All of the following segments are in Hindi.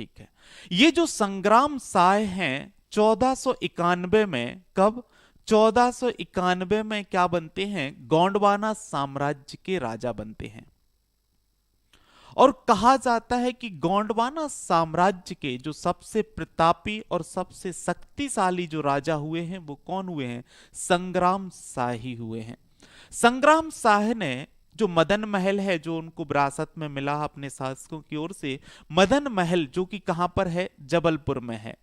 ठीक है। ये जो संग्राम साय हैं 1491 में, कब? 1491 में क्या बनते हैं? गोंडवाना साम्राज्य के राजा बनते हैं। और कहा जाता है कि गोंडवाना साम्राज्य के जो सबसे प्रतापी और सबसे शक्तिशाली जो राजा हुए हैं वो कौन हुए हैं? संग्राम शाही हुए हैं। संग्राम शाह ने जो मदन महल है जो उनको विरासत में मिला अपने शासकों की ओर से, मदन महल जो कि कहां पर है? जबलपुर में है,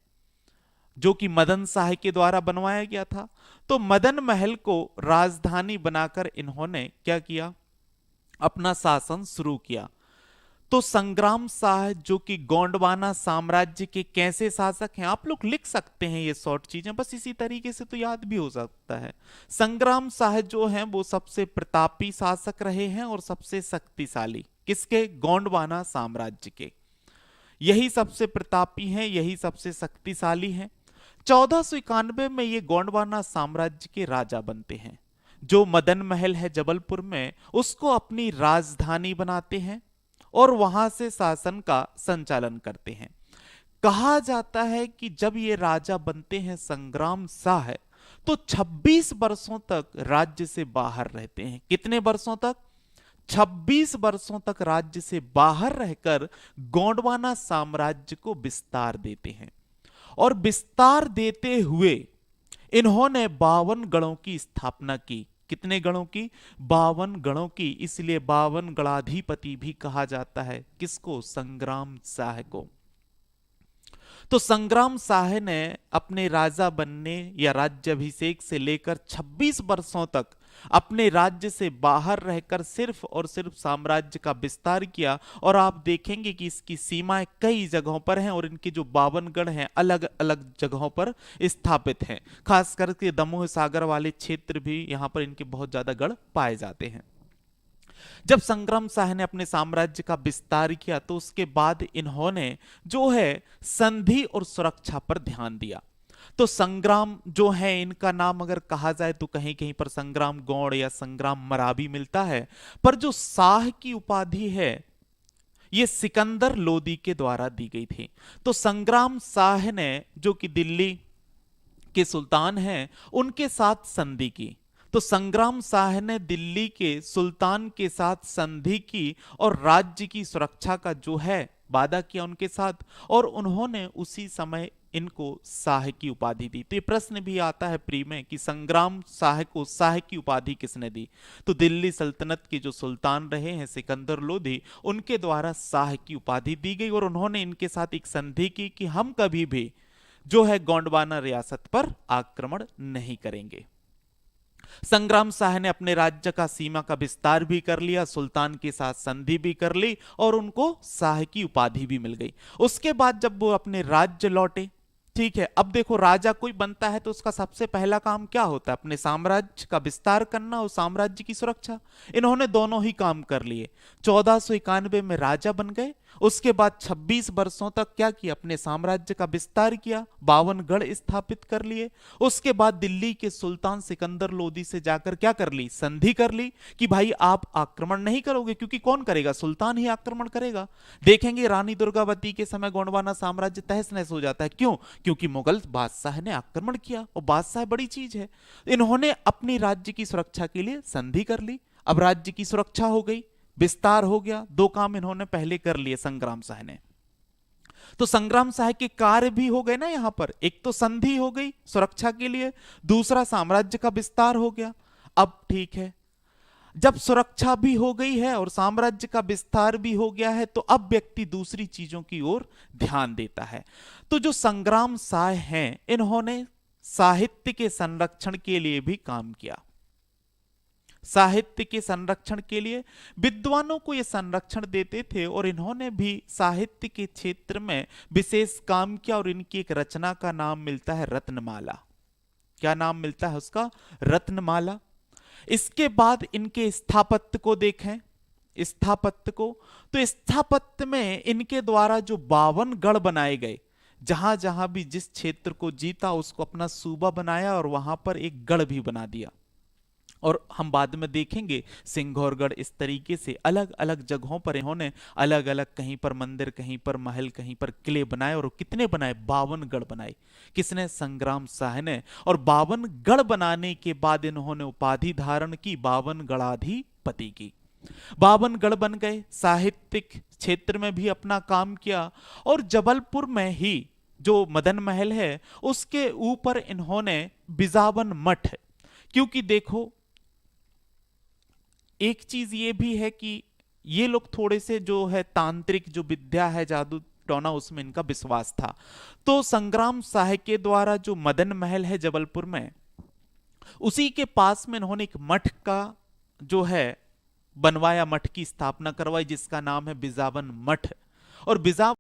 जो कि मदन शाह के द्वारा बनवाया गया था। तो मदन महल को राजधानी बनाकर इन्होंने क्या किया? अपना शासन शुरू किया। तो संग्राम शाह जो कि गोंडवाना साम्राज्य के कैसे शासक हैं, आप लोग लिख सकते हैं ये शॉर्ट चीजें, बस इसी तरीके से तो याद भी हो सकता है। संग्राम शाह जो हैं वो सबसे प्रतापी शासक रहे हैं और सबसे शक्तिशाली। किसके? गोंडवाना साम्राज्य के। यही सबसे प्रतापी हैं, यही सबसे शक्तिशाली हैं। 1491 में ये गोंडवाना साम्राज्य के राजा बनते हैं। जो मदन महल है जबलपुर में, उसको अपनी राजधानी बनाते हैं और वहां से शासन का संचालन करते हैं। कहा जाता है कि जब ये राजा बनते हैं संग्राम शाह, तो 26 वर्षों तक राज्य से बाहर रहते हैं। कितने वर्षों तक? 26 वर्षों तक राज्य से बाहर रहकर गोंडवाना साम्राज्य को विस्तार देते हैं। और विस्तार देते हुए इन्होंने 52 गढ़ों की स्थापना की। कितने गढ़ों की? 52 गढ़ों की। इसलिए 52 गढ़ाधिपति भी कहा जाता है। किसको? संग्राम शाह को। तो संग्राम शाह ने अपने राजा बनने या राज्याभिषेक से लेकर 26 वर्षों तक अपने राज्य से बाहर रहकर सिर्फ और सिर्फ साम्राज्य का विस्तार किया। और आप देखेंगे कि इसकी सीमाएं कई जगहों पर हैं और इनके जो 52 गढ़ हैं अलग अलग जगहों पर स्थापित हैं। खास करके दमोह सागर वाले क्षेत्र भी यहां पर इनके बहुत ज्यादा गढ़ पाए जाते हैं। जब संग्राम शाह ने अपने साम्राज्य का विस्तार किया तो उसके बाद इन्होंने जो है संधि और सुरक्षा पर ध्यान दिया। तो संग्राम जो है, इनका नाम अगर कहा जाए तो कहीं कहीं पर संग्राम गौड़ या संग्राम मरावी मिलता है, पर जो शाह की उपाधि है ये सिकंदर लोदी के द्वारा दी गई थी। तो संग्राम शाह ने जो कि दिल्ली के सुल्तान हैं उनके साथ संधि की। तो संग्राम शाह ने दिल्ली के सुल्तान के साथ संधि की और राज्य की सुरक्षा का जो है वादा किया उनके साथ, और उन्होंने उसी समय इनको शाह की उपाधि दी। तो ये प्रश्न भी आता है प्री में कि संग्राम शाह को शाह की उपाधि किसने दी? तो दिल्ली सल्तनत के जो सुल्तान रहे हैं सिकंदर लोधी, उनके द्वारा शाह की उपाधि दी गई और उन्होंने इनके साथ एक संधि की कि हम कभी भी जो है गोंडवाना रियासत पर आक्रमण नहीं करेंगे। संग्राम शाह ने अपने राज्य का सीमा का विस्तार भी कर लिया, सुल्तान के साथ संधि भी कर ली और उनको शाह की उपाधि भी मिल गई। उसके बाद जब वो अपने राज्य लौटे, ठीक है, अब देखो राजा कोई बनता है तो उसका सबसे पहला काम क्या होता है? अपने साम्राज्य का विस्तार करना और साम्राज्य की सुरक्षा। इन्होंने दोनों ही काम कर लिए। 1491 में राजा बन गए, उसके बाद 26 वर्षों तक क्या किया? अपने साम्राज्य का विस्तार किया, 52 गढ़ स्थापित कर लिए। उसके बाद दिल्ली के सुल्तान सिकंदर लोदी से जाकर क्या कर ली? संधि कर ली कि भाई आप आक्रमण नहीं करोगे, क्योंकि कौन करेगा? सुल्तान ही आक्रमण करेगा। देखेंगे रानी दुर्गावती के समय गोंडवाना साम्राज्य तहस नहस हो जाता है। क्यों? क्योंकि मुगल बादशाह ने आक्रमण किया, और बादशाह बड़ी चीज है। इन्होंने अपनी राज्य की सुरक्षा के लिए संधि कर ली। अब राज्य की सुरक्षा हो गई, विस्तार हो गया, दो काम इन्होंने पहले कर लिए संग्राम शाह ने। तो संग्राम शाह के कार्य भी हो गए ना यहां पर। एक तो संधि हो गई सुरक्षा के लिए, दूसरा साम्राज्य का विस्तार हो गया। अब ठीक है, जब सुरक्षा भी हो गई है और साम्राज्य का विस्तार भी हो गया है, तो अब व्यक्ति दूसरी चीजों की ओर ध्यान देता है। तो जो संग्राम शाह हैं, इन्होंने साहित्य के संरक्षण के लिए भी काम किया। साहित्य के संरक्षण के लिए विद्वानों को यह संरक्षण देते थे और इन्होंने भी साहित्य के क्षेत्र में विशेष काम किया, और इनकी एक रचना का नाम मिलता है रत्नमाला। क्या नाम मिलता है उसका? रत्नमाला। इसके बाद इनके स्थापत्य को देखें, स्थापत्य को, तो स्थापत्य में इनके द्वारा जो 52 गढ़ बनाए गए, जहां जहां भी जिस क्षेत्र को जीता उसको अपना सूबा बनाया और वहां पर एक गढ़ भी बना दिया। और हम बाद में देखेंगे सिंघौरगढ़ इस तरीके से अलग अलग जगहों पर इन्होंने अलग अलग, कहीं पर मंदिर, कहीं पर महल, कहीं पर किले बनाए। और कितने बनाए? 52 गढ़ बनाए। किसने? संग्राम शाह ने। और 52 गढ़ बनाने के बाद इन्होंने उपाधि धारण की 52 गढ़ाधिपति की। 52 गढ़ बन गए। साहित्यिक क्षेत्र में भी अपना काम किया। और जबलपुर में ही जो मदन महल है उसके ऊपर इन्होंने बिजावन मठ, क्योंकि देखो एक चीज ये भी है कि ये लोग थोड़े से जो है तांत्रिक जो विद्या है, जादू टोना, उसमें इनका विश्वास था। तो संग्राम शाह के द्वारा जो मदन महल है जबलपुर में, उसी के पास में इन्होंने एक मठ का जो है बनवाया, मठ की स्थापना करवाई जिसका नाम है बिजावन मठ। और बिजावन